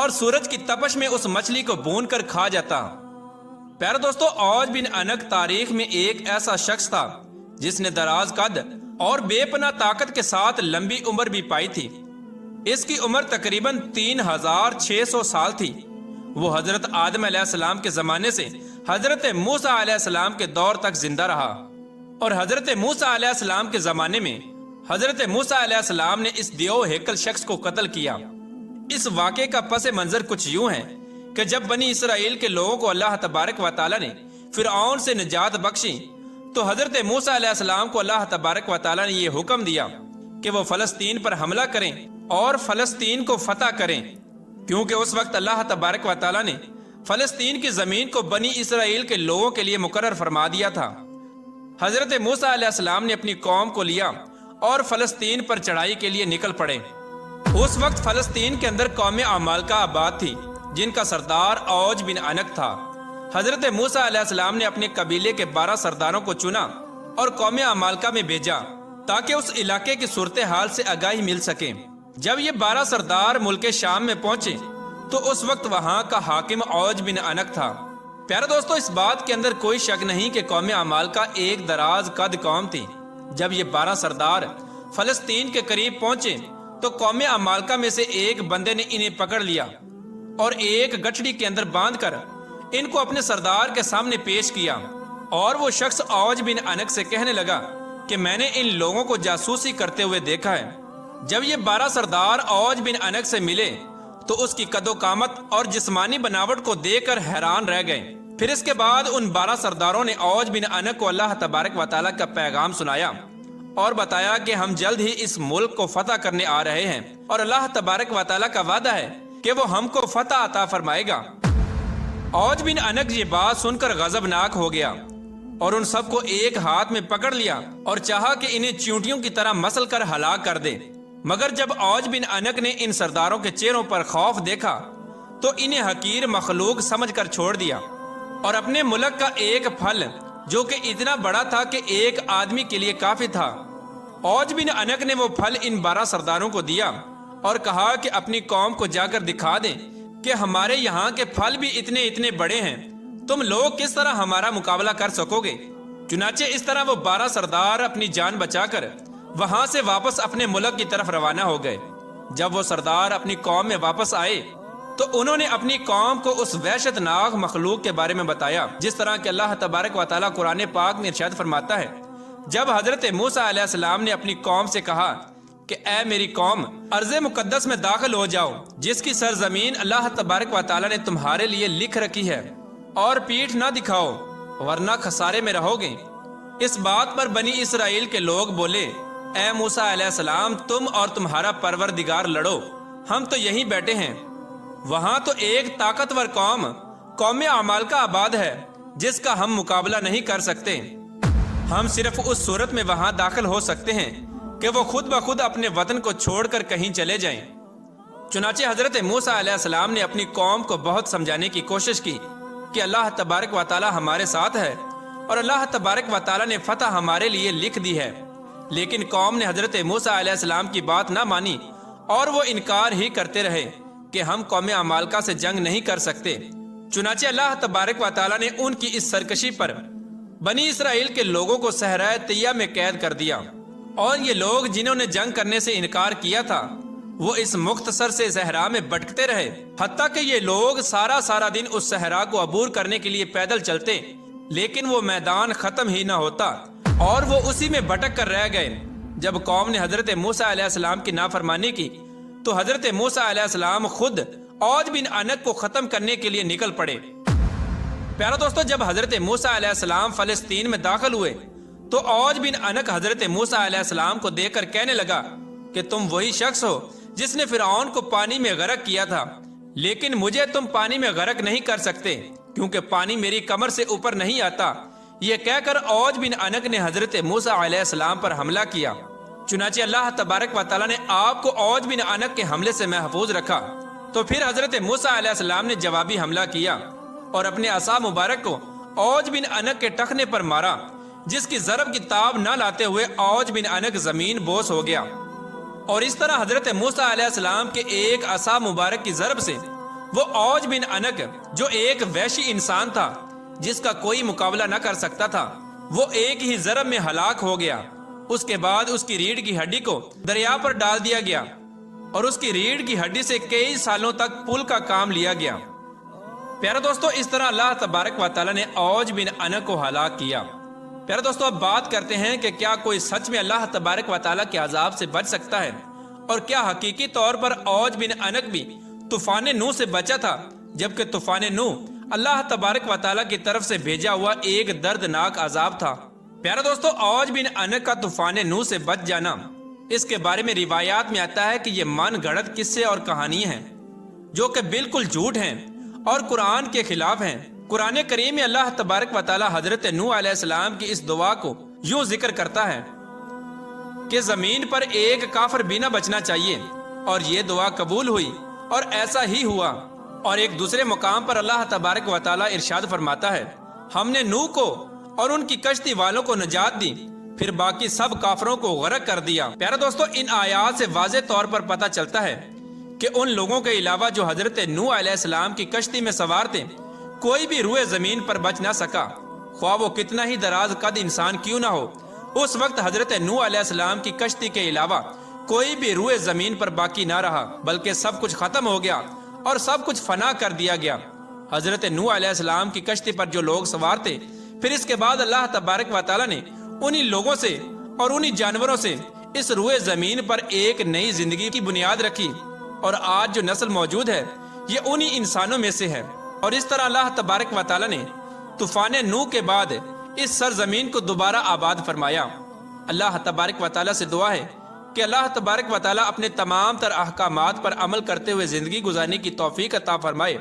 اور سورج کی تپش میں اس مچھلی کو بھون کر کھا جاتا۔ پیارے دوستو، اوج بن عنق تاریخ میں ایک ایسا شخص تھا جس نے دراز قد اور بے پناہ طاقت کے ساتھ لمبی عمر بھی پائی تھی۔ اس کی عمر تقریباً 3600 سال تھی۔ وہ حضرت آدم علیہ السلام کے زمانے سے حضرت موسیٰ علیہ السلام کے دور تک زندہ رہا، اور حضرت موسیٰ علیہ السلام کے زمانے میں حضرت موسیٰ علیہ السلام نے اس دیو ہیکل شخص کو قتل کیا۔ اس واقعے کا پس منظر کچھ یوں ہے کہ جب بنی اسرائیل کے لوگوں کو اللہ تبارک و تعالیٰ نے فرعون سے نجات بخشی تو حضرت موسیٰ علیہ السلام کو اللہ تبارک و تعالیٰ نے یہ حکم دیا کہ وہ فلسطین پر حملہ کریں اور فلسطین کو فتح کریں، کیونکہ اس وقت اللہ تبارک و تعالیٰ نے فلسطین کی زمین کو بنی اسرائیل کے لوگوں کے لیے مقرر فرما دیا تھا۔ حضرت موسیٰ علیہ السلام نے اپنی قوم کو لیا اور فلسطین پر چڑھائی کے لیے نکل پڑے۔ اس وقت فلسطین کے اندر قوم عمالقہ آباد تھی، جن کا سردار اوج بن عنق تھا۔ حضرت موسیٰ علیہ السلام نے اپنے قبیلے کے 12 سرداروں کو چنا اور قوم عمالقہ میں بھیجا تاکہ اس علاقے کی صورتحال سے آگاہی مل سکے۔ جب یہ 12 سردار ملک شام میں پہنچے تو اس وقت وہاں کا حاکم اوج بن عنق تھا۔ پیارے دوستو، اس بات کے اندر کوئی شک نہیں کہ قوم عمالقہ ایک دراز قد قوم تھی۔ جب یہ 12 سردار فلسطین کے قریب پہنچے تو قوم عمالقہ میں سے ایک بندے نے انہیں پکڑ لیا اور ایک گٹھڑی کے اندر باندھ کر ان کو اپنے سردار کے سامنے پیش کیا، اور وہ شخص اوج بن عنق سے کہنے لگا کہ میں نے ان لوگوں کو جاسوسی کرتے ہوئے دیکھا ہے۔ جب یہ 12 سردار اوج بن عنق سے ملے تو اس کی قد و قامت اور جسمانی بناوٹ کو دیکھ کر حیران رہ گئے۔ پھر اس کے بعد ان 12 سرداروں نے اوج بن عنق کو اللہ تبارک و تعالیٰ کا پیغام سنایا اور بتایا کہ ہم جلد ہی اس ملک کو فتح کرنے آ رہے ہیں، اور اللہ تبارک و تعالیٰ کا وعدہ ہے کہ وہ ہم کو فتح عطا فرمائے گا۔ اوج بن عنق یہ بات سن کر غضبناک ہو گیا اور ان سب کو ایک ہاتھ میں پکڑ لیا اور چاہا کہ انہیں چیونٹیوں کی طرح مسل کر ہلاک کر دے، مگر جب اوج بن عنق نے ان سرداروں کے چہروں پر خوف دیکھا تو انہیں حقیر مخلوق سمجھ کر چھوڑ دیا، اور اپنے ملک کا ایک پھل جو کہ اتنا بڑا تھا کہ ایک آدمی کے لیے کافی تھا، اوج بن عنق نے وہ پھل ان 12 سرداروں کو دیا اور کہا کہ اپنی قوم کو جا کر دکھا دیں کہ ہمارے یہاں کے پھل بھی اتنے اتنے بڑے ہیں، تم لوگ کس طرح ہمارا مقابلہ کر سکو گے۔ چنانچہ اس طرح وہ 12 سردار اپنی جان بچا کر وہاں سے واپس اپنے ملک کی طرف روانہ ہو گئے۔ جب وہ سردار اپنی قوم میں واپس آئے تو انہوں نے اپنی قوم کو اس وحشت ناک مخلوق کے بارے میں بتایا، جس طرح کہ اللہ تبارک و تعالیٰ قرآن پاک میں ارشاد فرماتا ہے، جب حضرت موسیٰ علیہ السلام نے اپنی قوم سے کہا کہ اے میری قوم، ارض مقدس میں داخل ہو جاؤ جس کی سرزمین اللہ تبارک و تعالیٰ نے تمہارے لیے لکھ رکھی ہے، اور پیٹھ نہ دکھاؤ ورنہ خسارے میں رہو گے۔ اس بات پر بنی اسرائیل کے لوگ بولے، اے موسیٰ علیہ السلام، تم اور تمہارا پروردگار لڑو، ہم تو یہیں بیٹھے ہیں۔ وہاں تو ایک طاقتور قوم عمالقہ آباد ہے جس کا ہم مقابلہ نہیں کر سکتے۔ ہم صرف اس صورت میں وہاں داخل ہو سکتے ہیں کہ وہ خود بخود اپنے وطن کو چھوڑ کر کہیں چلے جائیں۔ چنانچہ حضرت موسیٰ علیہ السلام نے اپنی قوم کو بہت سمجھانے کی کوشش کی کہ اللہ تبارک و تعالیٰ ہمارے ساتھ ہے اور اللہ تبارک و تعالیٰ نے فتح ہمارے لیے لکھ دی ہے، لیکن قوم نے حضرت موسیٰ علیہ السلام کی بات نہ مانی اور وہ انکار ہی کرتے رہے کہ ہم قوم عمالقہ سے جنگ نہیں کر سکتے۔ چنانچہ اللہ تبارک و تعالیٰ نے ان کی اس سرکشی پر بنی اسرائیل کے لوگوں کو صحرائے طیہ میں قید کر دیا، اور یہ لوگ جنہوں نے جنگ کرنے سے انکار کیا تھا وہ اس مختصر سے صحرا میں بھٹکتے رہے، حتیٰ کہ یہ لوگ سارا دن اس صحرا کو عبور کرنے کے لیے پیدل چلتے، لیکن وہ میدان ختم ہی نہ ہوتا اور وہ اسی میں بھٹک کر رہ گئے۔ جب قوم نے حضرت موسیٰ علیہ السلام کی نافرمانی کی تو حضرت موسیٰ علیہ السلام خود اوج بن عنق کو ختم کرنے کے لیے نکل پڑے۔ پیارا دوستو، جب حضرت موسیٰ علیہ السلام فلسطین میں داخل ہوئے تو اوج بن عنق حضرت موسیٰ علیہ السلام کو دیکھ کر کہنے لگا کہ تم وہی شخص ہو جس نے فرعون کو پانی میں غرق کیا تھا، لیکن مجھے تم پانی میں غرق نہیں کر سکتے کیونکہ پانی میری کمر سے اوپر نہیں آتا۔ یہ کہہ کر اوج بن عنق نے حضرت موسیٰ علیہ السلام پر حملہ کیا۔ چنانچہ اللہ تبارک و تعالیٰ نے آپ کو اوج بن عنق کے حملے سے محفوظ رکھا۔ تو پھر حضرت موسیٰ علیہ السلام نے جوابی حملہ کیا اور اپنے عصا مبارک کو اوج بن عنق کے ٹخنے پر مارا، جس کی ضرب کی تاب نہ لاتے ہوئے اوج بن عنق زمین بوس ہو گیا، اور اس طرح حضرت موسیٰ علیہ السلام کے ایک عصا مبارک کی ضرب سے وہ اوج بن انک جو ایک وحشی انسان تھا جس کا کوئی مقابلہ نہ کر سکتا تھا، وہ ایک ہی ضرب میں ہلاک ہو گیا۔ اس کے بعد اس کی ریڑھ کی ہڈی کو دریا پر ڈال دیا گیا اور اس کی ریڑھ کی ہڈی سے کئی سالوں تک پل کا کام لیا گیا۔ پیارے دوستو، اس طرح اللہ تبارک و تعالیٰ نے اوج بن انک کو ہلاک کیا۔ پیارے دوستو، اب بات کرتے ہیں کہ کیا کوئی سچ میں اللہ تبارک و تعالیٰ کے عذاب سے بچ سکتا ہے، اور کیا حقیقی طور پر اوج بن انک بھی طوفان نوح سے بچا تھا، جبکہ طوفان نوح اللہ تبارک و تعالیٰ کی طرف سے بھیجا ہوا ایک دردناک عذاب تھا۔ پیارے دوستو، اوج بن انک کا طوفان نوح سے بچ جانا، اس کے بارے میں روایات میں آتا ہے کہ یہ من گھڑت قصے اور کہانی ہیں جو کہ بالکل جھوٹ ہیں اور قرآن کے خلاف ہیں۔ قرآن کریم میں اللہ تبارک و تعالیٰ حضرت نوح علیہ السلام کی اس دعا کو یوں ذکر کرتا ہے کہ زمین پر ایک کافر بھی نہ بچنا چاہیے، اور یہ دعا قبول ہوئی اور ایسا ہی ہوا۔ اور ایک دوسرے مقام پر اللہ تبارک و تعالیٰ ارشاد فرماتا ہے، ہم نے نوح کو اور ان کی کشتی والوں کو نجات دی، پھر باقی سب کافروں کو غرق کر دیا۔ پیارے دوستو، ان آیات سے واضح طور پر پتہ چلتا ہے کہ ان لوگوں کے علاوہ جو حضرت نوح علیہ السلام کی کشتی میں سوار تھے، کوئی بھی روئے زمین پر بچ نہ سکا، خواہ وہ کتنا ہی دراز قد انسان کیوں نہ ہو۔ اس وقت حضرت نوح علیہ السلام کی کشتی کے علاوہ کوئی بھی روئے زمین پر باقی نہ رہا، بلکہ سب کچھ ختم ہو گیا اور سب کچھ فنا کر دیا گیا۔ حضرت نوح علیہ السلام کی کشتی پر جو لوگ سوار تھے، پھر اس کے بعد اللہ تبارک و تعالیٰ نے انہی لوگوں سے اور انہی جانوروں سے اس روئے زمین پر ایک نئی زندگی کی بنیاد رکھی، اور آج جو نسل موجود ہے یہ انہی انسانوں میں سے ہے۔ اور اس طرح اللہ تبارک و تعالیٰ نے طوفان نوح کے بعد اس سرزمین کو دوبارہ آباد فرمایا۔ اللہ تبارک و تعالیٰ سے دعا ہے کہ اللہ تبارک و تعالیٰ اپنے تمام تر احکامات پر عمل کرتے ہوئے زندگی گزارنے کی توفیق عطا فرمائے۔